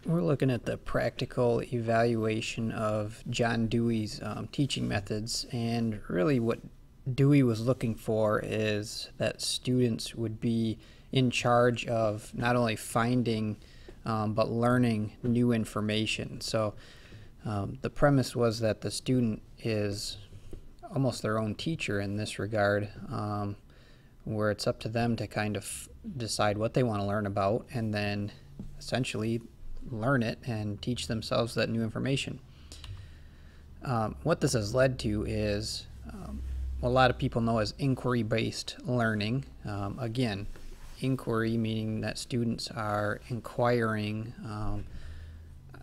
We're looking at the practical evaluation of John Dewey's teaching methods, and really what Dewey was looking for is that students would be in charge of not only finding but learning new information. So the premise was that the student is almost their own teacher in this regard, where it's up to them to kind of decide what they want to learn about and then essentially learn it and teach themselves that new information. What this has led to is what a lot of people know as inquiry-based learning. Again, inquiry meaning that students are inquiring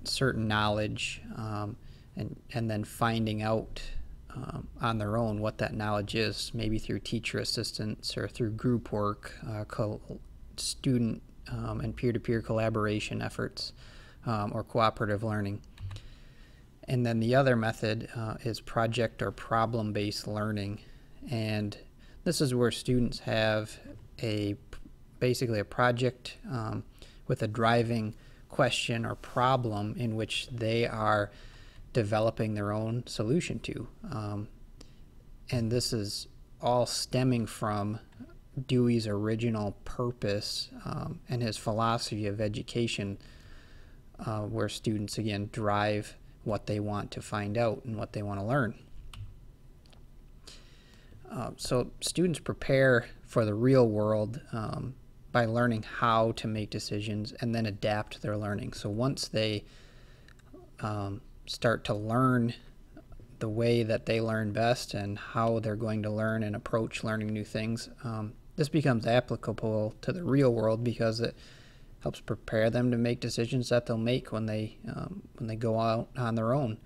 certain knowledge and then finding out on their own what that knowledge is, maybe through teacher assistance or through group work, student and peer-to-peer collaboration efforts, or cooperative learning. And then the other method is project or problem-based learning, and this is where students have basically a project with a driving question or problem in which they are developing their own solution to. And this is all stemming from Dewey's original purpose and his philosophy of education, where students, again, drive what they want to find out and what they want to learn. So students prepare for the real world by learning how to make decisions and then adapt their learning. So once they start to learn the way that they learn best and how they're going to learn and approach learning new things, this becomes applicable to the real world because it helps prepare them to make decisions that they'll make when they go out on their own.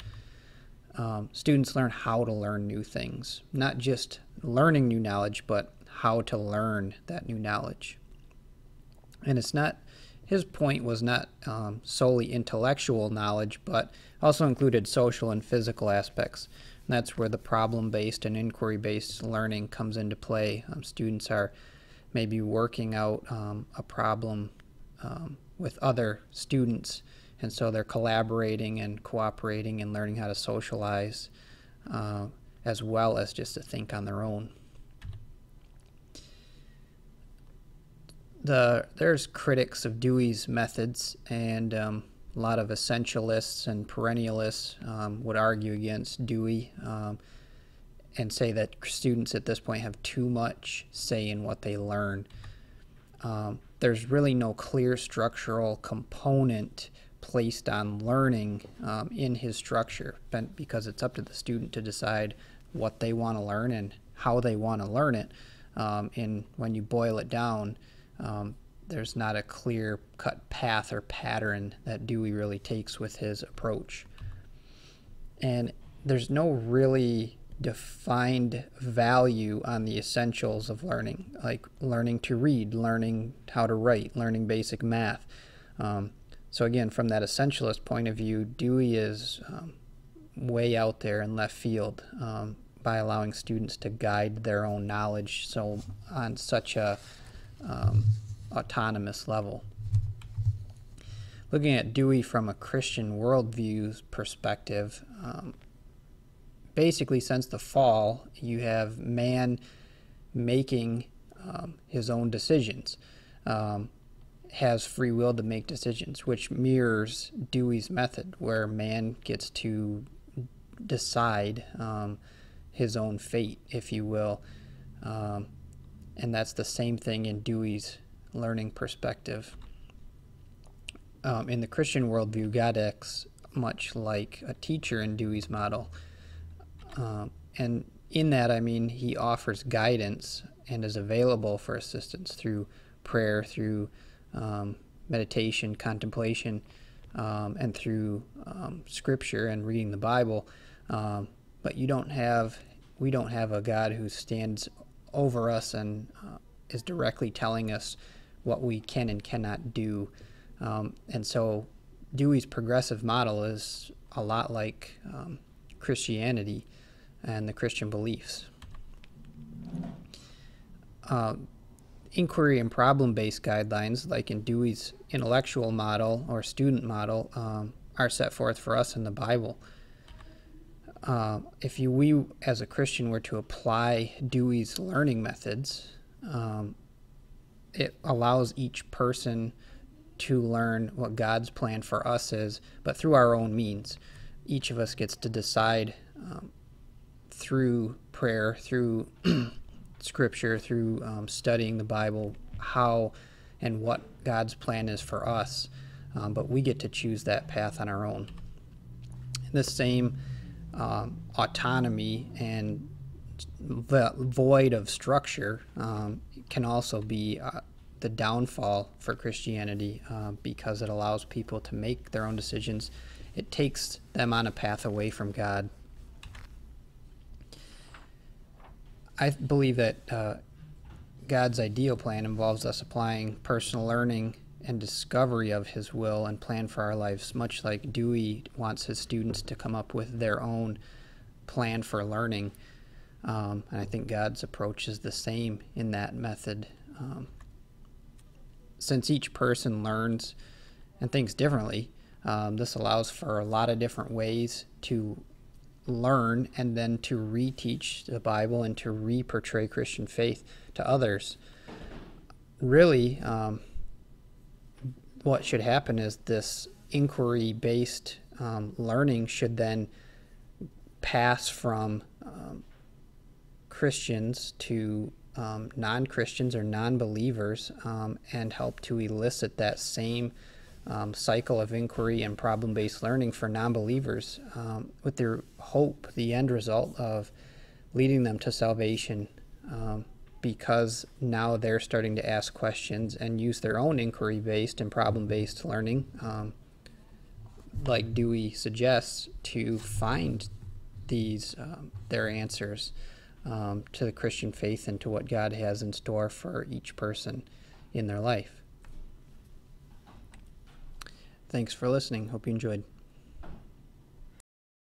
Students learn how to learn new things, not just learning new knowledge, but how to learn that new knowledge. And it's not, his point was not solely intellectual knowledge, but also included social and physical aspects. And that's where the problem-based and inquiry-based learning comes into play. Students are maybe working out a problem with other students, and so they're collaborating and cooperating and learning how to socialize as well as just to think on their own. There's critics of Dewey's methods, and a lot of essentialists and perennialists would argue against Dewey and say that students at this point have too much say in what they learn. There's really no clear structural component placed on learning in his structure, because it's up to the student to decide what they want to learn and how they want to learn it. And when you boil it down, there's not a clear-cut path or pattern that Dewey really takes with his approach. And there's no really defined value on the essentials of learning, like learning to read, learning how to write, learning basic math. So again, from that essentialist point of view, Dewey is way out there in left field by allowing students to guide their own knowledge on such a autonomous level. Looking at Dewey from a Christian worldview perspective, basically since the fall, you have man making his own decisions, has free will to make decisions, which mirrors Dewey's method, where man gets to decide his own fate, if you will. And that's the same thing in Dewey's learning perspective. In the Christian worldview, God acts much like a teacher in Dewey's model. And in that, I mean, he offers guidance and is available for assistance through prayer, through meditation, contemplation, and through scripture and reading the Bible. But we don't have a God who stands over us and is directly telling us what we can and cannot do. And so Dewey's progressive model is a lot like Christianity and the Christian beliefs. inquiry and problem-based guidelines, like in Dewey's intellectual model or student model, are set forth for us in the Bible. If we as a Christian were to apply Dewey's learning methods, it allows each person to learn what God's plan for us is, but through our own means. Each of us gets to decide through prayer, through Scripture, through studying the Bible, how and what God's plan is for us, but we get to choose that path on our own. The same autonomy and the void of structure can also be the downfall for Christianity, because it allows people to make their own decisions. It takes them on a path away from God. I believe that God's ideal plan involves us applying personal learning and discovery of His will and plan for our lives, much like Dewey wants his students to come up with their own plan for learning. And I think God's approach is the same in that method. Since each person learns and thinks differently, this allows for a lot of different ways to learn and then to reteach the Bible and to re-portray Christian faith to others. Really, what should happen is this inquiry-based learning should then pass from Christians to non-Christians or non-believers, and help to elicit that same cycle of inquiry and problem-based learning for non-believers, with their hope, the end result of leading them to salvation, because now they're starting to ask questions and use their own inquiry-based and problem-based learning, like Dewey suggests, to find these their answers to the Christian faith and to what God has in store for each person in their life. Thanks for listening. Hope you enjoyed.